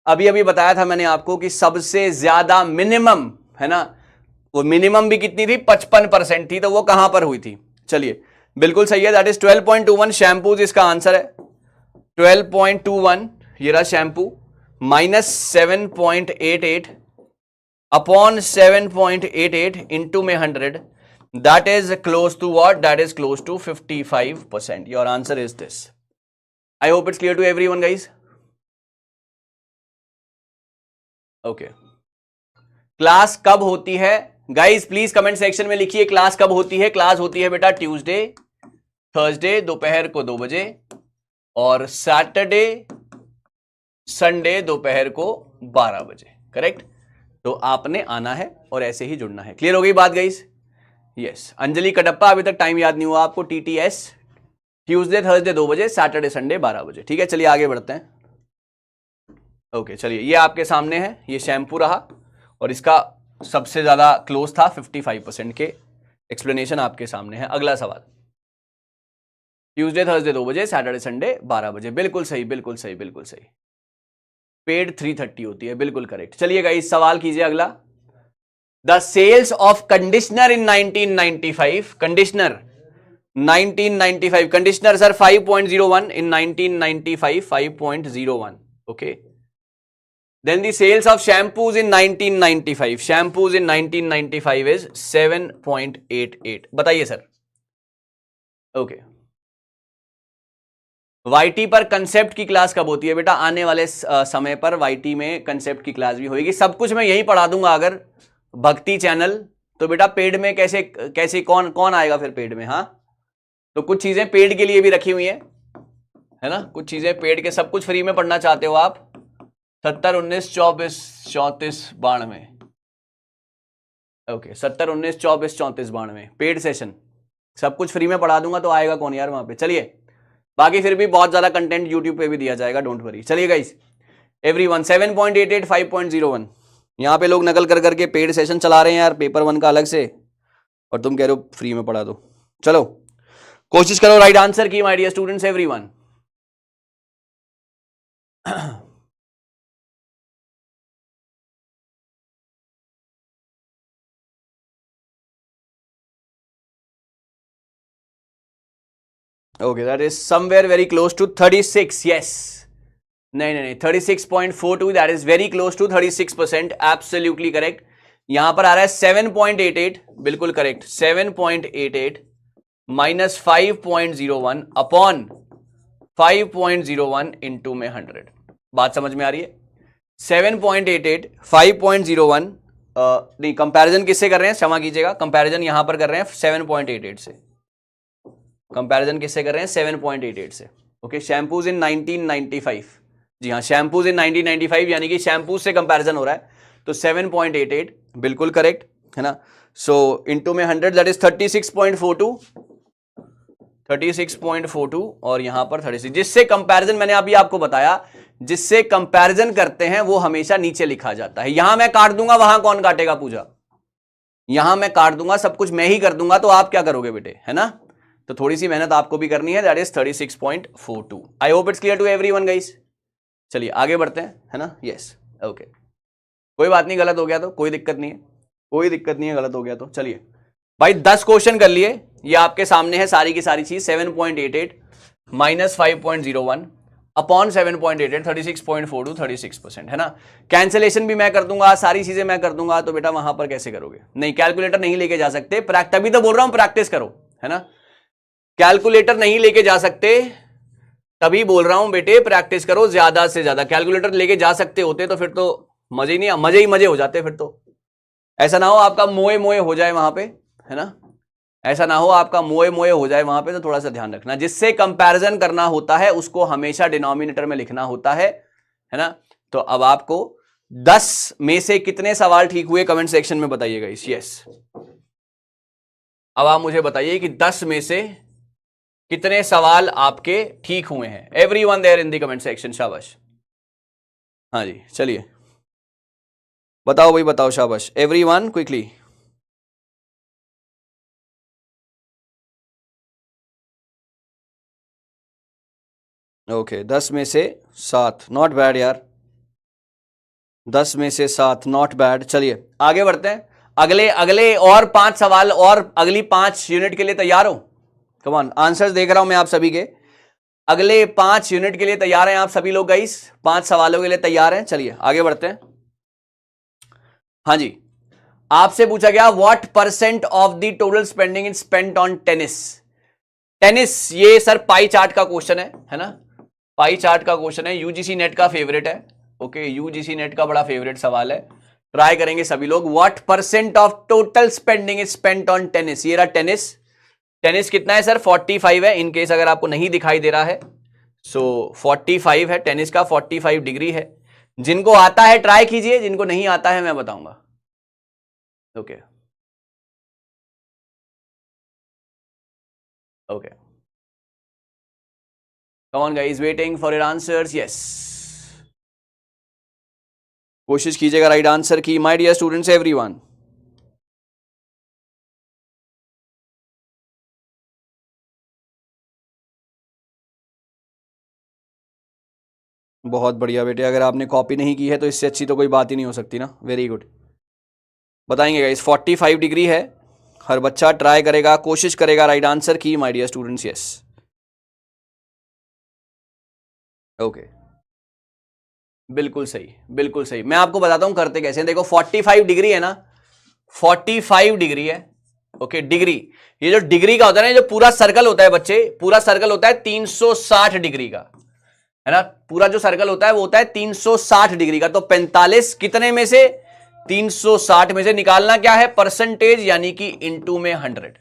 अभी अभी बताया था मैंने आपको कि सबसे ज्यादा मिनिमम, है ना, वो मिनिमम भी कितनी थी? 55% थी। तो वो कहां पर हुई थी? चलिए बिल्कुल सही है, दैट इज 12.21 शैम्पूज इसका आंसर है। 12.21 ये रहा शैम्पू, माइनस 7.88 अपॉन 7.88 इंटू में 100, that is close to what? That is close to 55%. Your answer is this. I hope it's clear to everyone guys. Okay, class कब होती है गाइज? प्लीज कमेंट सेक्शन में लिखिए class कब होती है। Class होती है बेटा ट्यूसडे, थर्सडे दोपहर को 2 बजे, और सैटरडे संडे दोपहर को 12 बजे। करेक्ट? तो आपने आना है और ऐसे ही जुड़ना है। क्लियर हो गई बात गाइज? यस, अंजलि कडप्पा, अभी तक टाइम याद नहीं हुआ आपको? TTS ट्यूसडे थर्सडे 2 बजे, सैटरडे संडे 12 बजे। ठीक है, चलिए आगे बढ़ते हैं। ओके चलिए, ये आपके सामने है, ये शैम्पू रहा और इसका सबसे ज्यादा क्लोज था 55% के। एक्सप्लेनेशन आपके सामने है। अगला सवाल, ट्यूसडे थर्सडे 2 बजे, सैटरडे संडे 12 बजे। बिल्कुल सही, बिल्कुल सही, बिल्कुल सही। पेड 330 होती है, बिल्कुल करेक्ट। चलिए गाइस सवाल कीजिए अगला। The sales of conditioner in 1995, conditioner 1995, conditioner sir 5.01 in 1995, 5.01. Okay. Then the sales of shampoos in 1995, shampoos in 1995 is 7.88. बताइए सर। ओके, वाईटी पर कंसेप्ट की क्लास कब होती है बेटा? आने वाले समय पर वाईटी में कंसेप्ट की क्लास भी होगी। सब कुछ मैं यही पढ़ा दूंगा अगर भक्ति चैनल, तो बेटा पेड में कैसे कैसे कौन कौन आएगा फिर पेड में? हाँ, तो कुछ चीजें पेड के लिए भी रखी हुई है ना, कुछ चीजें पेड के। सब कुछ फ्री में पढ़ना चाहते हो आप? 70 19 24 34 92। Okay, 70 19 24 34 92 paid session. सब कुछ फ्री में पढ़ा दूंगा तो आएगा कौन यार वहां पे? चलिए, बाकी फिर भी बहुत ज्यादा कंटेंट यूट्यूब पे भी दिया जाएगा, डोंट वरी। चलिए गाइस, एवरीवन 7.88, 5.01। यहाँ पे लोग नकल कर करके पेड सेशन चला रहे हैं यार, पेपर 1 का अलग से, और तुम कह रहे हो फ्री में पढ़ा दो। चलो कोशिश करो राइट आंसर की my dear students everyone. Okay that is somewhere very close to 36। Yes, नहीं 36.42, that is very close to 36%, absolutely correct. यहां पर आ रहा है 7.88, बिल्कुल करेक्ट, 7.88 माइनस 5.01 अपॉन 5.01 इंटू में 100। बात समझ में आ रही है? 7.88 5.01 नहीं, कंपैरिजन किससे कर रहे हैं, क्षमा कीजिएगा, कंपैरिजन यहां पर कर रहे हैं 7.88 से। कंपैरिजन किससे कर रहे हैं? 7.88 से। ओके, शैम्पूज इन 1995, जी हाँ, शैम्पूज इन 1995, यानी कि शैम्पूज से कंपैरिजन हो रहा है, तो 7.88 बिल्कुल करेक्ट है ना। सो इंटू में 100 दैट इज 36.42 और यहां पर 36, जिससे कंपैरिजन मैंने अभी आपको बताया, जिससे कंपैरिजन करते हैं वो हमेशा नीचे लिखा जाता है। यहां मैं काट दूंगा, वहां कौन काटेगा पूजा? यहां मैं काट दूंगा, सब कुछ मैं ही कर दूंगा, तो आप क्या करोगे बेटे, है ना? तो थोड़ी सी मेहनत आपको भी करनी है, that is 36.42। I hope it's clear to everyone guys. चलिए आगे बढ़ते हैं, है ना। यस, ओके, कोई बात नहीं, गलत हो गया तो कोई दिक्कत नहीं है, कोई दिक्कत नहीं है, गलत हो गया तो। चलिए भाई 10 क्वेश्चन कर लिए, ये आपके सामने है सारी की सारी चीज। 7.88 माइनस 5.01 अपॉन 7.88 36.42 36%, है ना। कैंसिलेशन भी मैं कर दूंगा, सारी चीजें मैं कर दूंगा, तो बेटा वहां पर कैसे करोगे? नहीं, कैलकुलेटर नहीं लेके जा सकते, तभी तो बोल रहा हूं प्रैक्टिस करो, है ना। कैलकुलेटर नहीं लेके जा सकते, तभी बोल रहा हूं बेटे प्रैक्टिस करो ज्यादा से ज्यादा। कैलकुलेटर लेके जा सकते होते तो फिर तो मजे ही नहीं, मजे ही मजे हो जाते फिर तो। ऐसा ना हो आपका मोए मोए हो जाए वहां पे, है ना, ऐसा ना हो आपका मोए मोए हो जाए वहां पे, तो थोड़ा सा ध्यान रखना। जिससे कंपैरिजन करना होता है उसको हमेशा डिनोमिनेटर में लिखना होता है ना। तो अब आपको 10 में से कितने सवाल ठीक हुए कमेंट सेक्शन में बताइएगा इस। यस, अब आप मुझे बताइए कि 10 में से कितने सवाल आपके ठीक हुए हैं। Everyone there in the comment section, शाबाश। हाँ जी, चलिए बताओ भाई, बताओ, शाबाश एवरीवन क्विकली। ओके, 10 में से 7, नॉट बैड यार, 10 में से 7 नॉट बैड। चलिए आगे बढ़ते हैं, अगले अगले और 5 सवाल, और अगली 5 यूनिट के लिए तैयार हो? कम ऑन, आंसर्स देख रहा हूं मैं आप सभी के। अगले 5 यूनिट के लिए तैयार हैं आप सभी लोग गाइस? 5 सवालों के लिए तैयार हैं? चलिए आगे बढ़ते हैं। हाँ जी, आपसे पूछा गया what percent of the total spending is spent on tennis. Tennis, ये सर पाई चार्ट का क्वेश्चन है ना, पाई चार्ट का क्वेश्चन है, यूजीसी नेट का फेवरेट है। ओके, यूजीसी नेट का बड़ा फेवरेट सवाल है, ट्राई करेंगे सभी लोग। What percent of total spending is spent on tennis. ये रहा टेनिस, टेनिस कितना है सर? 45 है, इन केस अगर आपको नहीं दिखाई दे रहा है, सो 45 है टेनिस का, 45 डिग्री है। जिनको आता है ट्राई कीजिए, जिनको नहीं आता है मैं बताऊंगा। Okay okay, come on guys, waiting for your answers. Yes, कोशिश कीजिएगा राइट आंसर की माय डियर स्टूडेंट्स एवरीवन। बहुत बढ़िया बेटे, अगर आपने कॉपी नहीं की है तो इससे अच्छी तो कोई बात ही नहीं हो सकती ना। वेरी गुड, बताएंगे गाइस। 45 डिग्री है, हर बच्चा ट्राई करेगा, कोशिश करेगा राइट आंसर की my dear students. Yes, okay, बिल्कुल सही, बिल्कुल सही। मैं आपको बताता हूं करते कैसे हैं। देखो 45 डिग्री है ना, 45 डिग्री है। ओके, डिग्री, ये जो डिग्री का होता है ना, जो पूरा सर्कल होता है बच्चे, पूरा सर्कल होता है 360 डिग्री का, है ना। पूरा जो सर्कल होता है वो होता है 360 डिग्री का। तो 45 कितने में से? 360 में से निकालना क्या है? परसेंटेज, यानी कि इंटू में 100।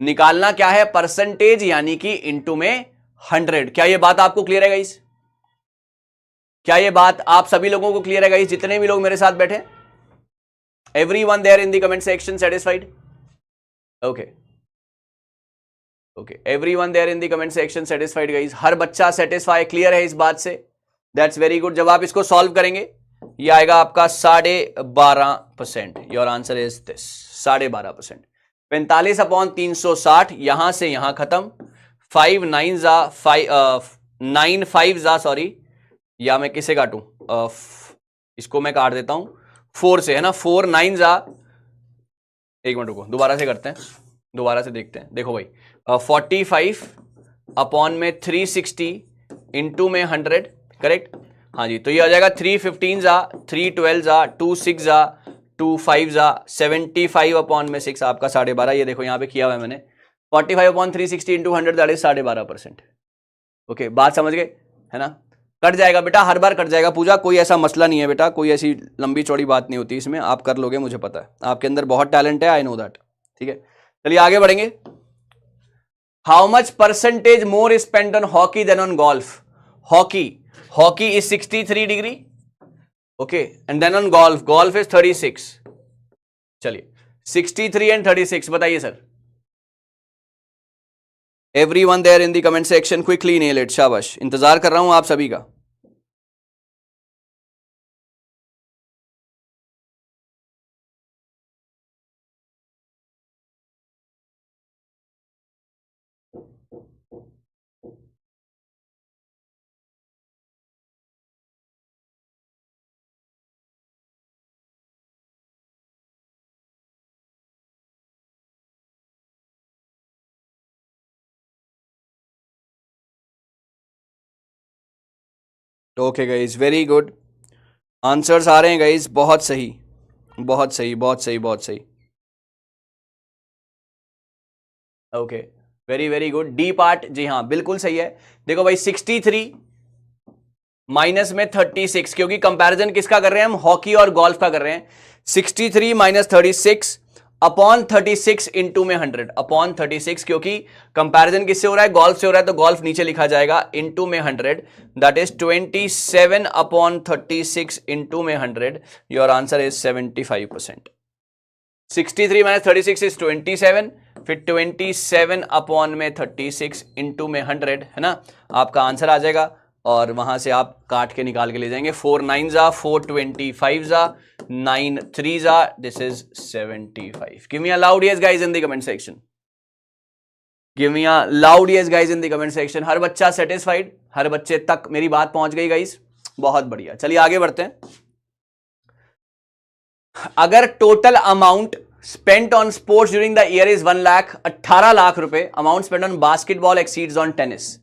निकालना क्या है? परसेंटेज, यानी कि इंटू में 100। क्या ये बात आपको क्लियर है गाइस? क्या ये बात आप सभी लोगों को क्लियर है गाइस, जितने भी लोग मेरे साथ बैठे? Everyone there in the comment section satisfied? Okay okay, everyone there in the comment section satisfied guys? हर बच्चा सेटिस्फाई, क्लियर है इस बात से? दैट्स वेरी गुड। जब आप इसको सॉल्व करेंगे, ये आएगा आपका 12.5%। Your answer is this 12.5%। 45/360 यहां से यहां खत्म। 5 9 जा 9 5 जा सॉरी, या मैं किसे काटूं, इसको मैं काट देता हूं 4 से, है ना। 4 9 जा, एक मिनट रुको, दोबारा से करते हैं, दोबारा से देखते हैं। देखो भाई 45 अपॉन में 360 इंटू में 100, करेक्ट। हाँ जी, तो ये आ जाएगा 315 जा 312 जा 26 जा 25 जा 75 अपॉन में 6 आपका 12.5। ये देखो यहाँ पे किया हुआ है मैंने, 45 upon 360 into 100 that is 12.5%। Okay, बात समझ गए, है ना। कट जाएगा बेटा, हर बार कट जाएगा पूजा, कोई ऐसा मसला नहीं है बेटा, कोई ऐसी लंबी चौड़ी बात नहीं होती इसमें, आप कर लोगे, मुझे पता है आपके अंदर बहुत टैलेंट है, आई नो दैट। ठीक है, चलिए आगे बढ़ेंगे। How much percentage more spend on hockey than on golf? Hockey is 63 degree, okay, and then on golf is 36। चलिए 63 एंड 36 बताइए sir. Everyone there in the comment section quickly nail it, शाबाश, इंतजार कर रहा हूं आप सभी का। Okay guys, very good, answers आ रहे हैं गाइज, बहुत सही बहुत सही बहुत सही बहुत सही। Okay, very very good. D part, जी हाँ बिल्कुल सही है। देखो भाई 63 माइनस में 36, क्योंकि कंपैरिजन किसका कर रहे हैं हम, हॉकी और गोल्फ का कर रहे हैं। 63 माइनस 36 अपॉन 36 इंटू में 100 अपॉन 36, क्योंकि कंपैरिजन किससे हो रहा है, गोल्फ से हो रहा है, तो गोल्फ नीचे लिखा जाएगा, इंटू में 100 दैट इज 27 अपॉन 36 इंटू में 100। Your answer is 75%। 63 minus 36 is 27, फिर 27 अपॉन में 36 इंटू में 100, है ना, आपका आंसर आ जाएगा। और वहां से आप काट के निकाल के ले जाएंगे। 4 9 जा 425 जा 9 3 जा, this is 75। Give me a loud yes guys in the comment section, give me a loud yes guys in the comment section. हर बच्चा सेटिस्फाइड, हर बच्चे तक मेरी बात पहुंच गई गाइस, बहुत बढ़िया। चलिए आगे बढ़ते हैं। अगर total amount spent on sports during the year is 1 lakh, 18 lakh रुपए, amount spent on basketball exceeds on tennis.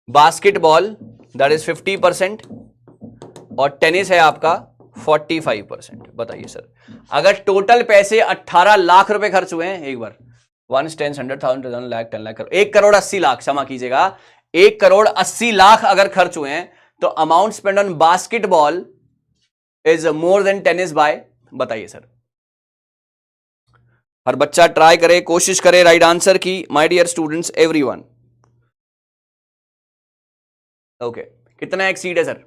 Basketball that is 50% और टेनिस है आपका 45%। बताइए सर, अगर टोटल पैसे 18 लाख रुपए खर्च हुए हैं, एक बार 1 10 100,000 1 लाख 10 लाख 1 करोड़ 80 लाख, क्षमा कीजिएगा, 1 करोड़ 80 लाख अगर खर्च हुए हैं, तो amount spend on basketball is more than tennis by, बताइए सर। हर बच्चा ट्राई करे, कोशिश करे राइट आंसर की, my dear students everyone. Okay, कितना एक्सीड है सर?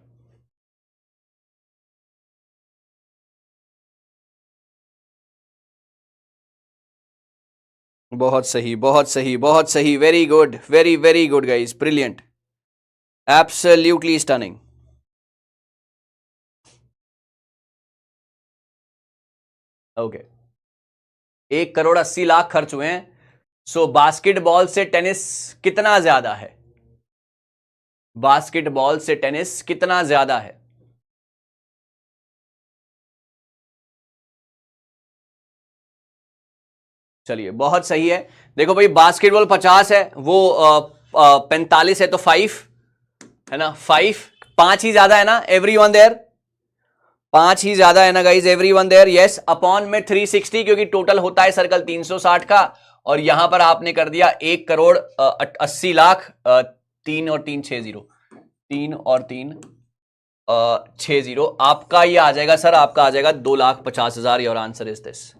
बहुत सही बहुत सही बहुत सही, very good, very very good guys, brilliant, absolutely stunning. Okay, 1 crore 80 lakh खर्च हुए हैं, सो बास्केटबॉल से टेनिस कितना ज्यादा है? बास्केटबॉल से टेनिस कितना ज्यादा है? चलिए बहुत सही है। देखो भाई बास्केटबॉल 50 है, वो 45 है, तो 5 है ना, 5 ही ज्यादा है ना, एवरीवन देयर, 5 ही ज्यादा है ना guys, everyone there, yes. Upon में 360, क्योंकि टोटल होता है सर्कल 360 का, और यहां पर आपने कर दिया 1 करोड़ 80 लाख, 3 और 3 6 0, 3 और 3 6 0, आपका ये आ जाएगा सर, आपका आ जाएगा 2,50,000। Your answer is this,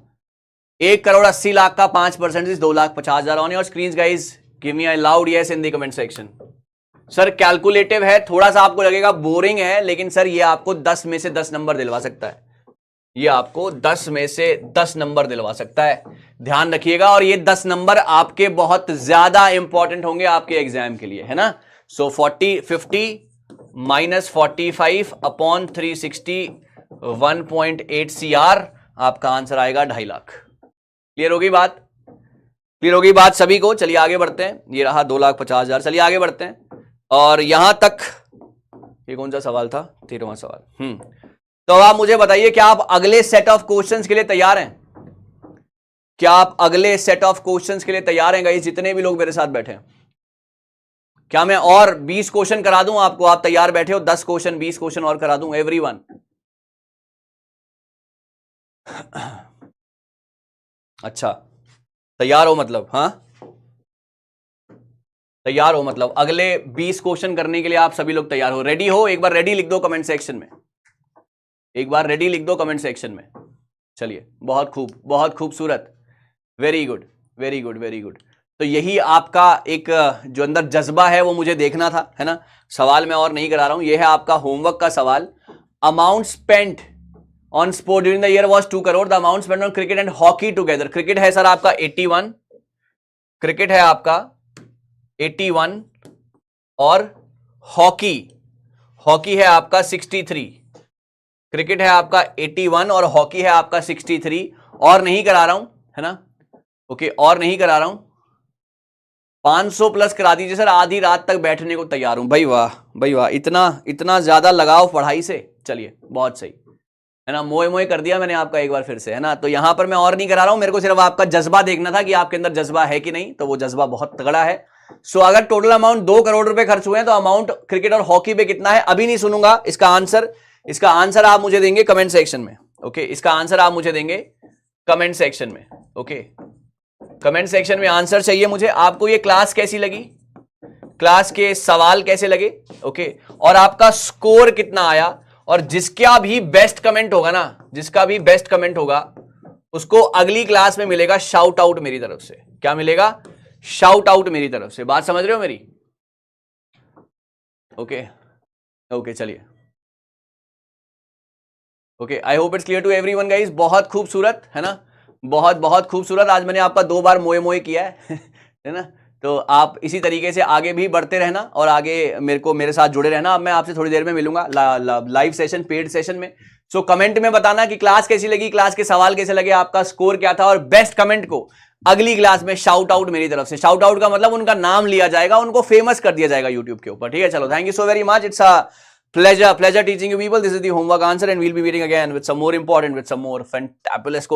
1 crore 80 lakh का 5% is 2,50,000 on your screen guys. Give me a loud yes in the comment section. Sir calculative है, थोड़ा सा आपको लगेगा बोरिंग है, लेकिन सर ये आपको 10 में से 10 नंबर दिलवा सकता है, ये आपको 10 में से 10 नंबर दिलवा सकता है, ध्यान रखिएगा। और ये 10 नंबर आपके बहुत ज्यादा इंपॉर्टेंट होंगे आपके एग्जाम के लिए, है ना। सो 50 माइनस 45 अपॉन 360 1.8 CR, आपका आंसर आएगा 2.5 लाख। क्लियर होगी बात? क्लियर होगी बात सभी को? चलिए आगे बढ़ते हैं। ये रहा 2,50,000। चलिए आगे बढ़ते हैं। और यहां तक ये कौन सा सवाल था? 13वां सवाल। तो आप मुझे बताइए, क्या आप अगले सेट ऑफ क्वेश्चंस के लिए तैयार हैं? क्या आप अगले सेट ऑफ क्वेश्चंस के लिए तैयार हैं गाइस? जितने भी लोग मेरे साथ बैठे हैं, क्या मैं और 20 क्वेश्चन करा दूं आपको? आप तैयार बैठे हो? 10 क्वेश्चन 20 क्वेश्चन और करा दूं एवरीवन? अच्छा, तैयार हो मतलब? हाँ, तैयार हो मतलब अगले 20 क्वेश्चन करने के लिए आप सभी लोग तैयार हो? रेडी हो? एक बार रेडी लिख दो कमेंट सेक्शन में। एक बार रेडी लिख दो कमेंट सेक्शन में। चलिए, बहुत खूब, बहुत खूबसूरत, very good, very good, very good. तो यही आपका एक जो अंदर जज्बा है वो मुझे देखना था, है ना? सवाल मैं और नहीं करा रहा हूं, यह है आपका होमवर्क का सवाल। Amount spent on sport during the year was 2 crore. The amount spent on cricket and hockey together. Cricket है सर आपका 81, क्रिकेट है आपका 81 और हॉकी, हॉकी है आपका 63। क्रिकेट है आपका 81 और हॉकी है आपका 63। और नहीं करा रहा हूं, है ना? ओके, और नहीं करा रहा हूं। 500 प्लस करा दीजिए सर, आधी रात तक बैठने को तैयार हूं। भाई वाह, भाई वाह, इतना ज्यादा लगाव पढ़ाई से। चलिए, बहुत सही, है ना? मोए मोए कर दिया मैंने आपका एक बार फिर से, है ना? तो यहां पर मैं और नहीं करा रहा हूं, मेरे को सिर्फ आपका जज्बा देखना था कि आपके अंदर जज्बा है कि नहीं। तो वो जज्बा बहुत तगड़ा है। सो अगर टोटल अमाउंट 2 करोड़ रुपए खर्च हुए हैं, तो अमाउंट क्रिकेट और हॉकी पे कितना है अभी नहीं सुनूंगा। इसका आंसर आप मुझे देंगे कमेंट सेक्शन में। ओके, इसका आंसर आप मुझे देंगे कमेंट सेक्शन में। ओके, कमेंट सेक्शन में आंसर चाहिए मुझे। आपको ये क्लास कैसी लगी? क्लास के सवाल कैसे लगे? ओके, और आपका स्कोर कितना आया? और जिसका भी बेस्ट कमेंट होगा ना, जिसका भी बेस्ट कमेंट होगा, उसको अगली क्लास में मिलेगा शाउट आउट मेरी तरफ से। क्या मिलेगा? शाउट आउट मेरी तरफ से। बात समझ रहे हो मेरी? ओके, ओके, चलिए। Okay, I hope it's clear to everyone guys. बहुत खूबसूरत, है ना? बहुत बहुत खूबसूरत। आज मैंने आपका 2 बार मोए मोए किया है है ना? तो आप इसी तरीके से आगे भी बढ़ते रहना और आगे मेरे साथ जुड़े रहना। अब मैं आपसे थोड़ी देर में मिलूंगा लाइव सेशन, पेड सेशन में। सो कमेंट में बताना कि क्लास कैसी लगी, क्लास के सवाल कैसे लगे, आपका स्कोर क्या था, और बेस्ट कमेंट को अगली क्लास में शाउट आउट मेरी तरफ से। शाउट आउट का मतलब उनका नाम लिया जाएगा, उनको फेमस कर दिया जाएगा यूट्यूब के ऊपर। ठीक है, चलो, thank you so very much. It's a pleasure teaching you people. This is the homework answer and we'll be meeting again with some more important, with some more fantabulous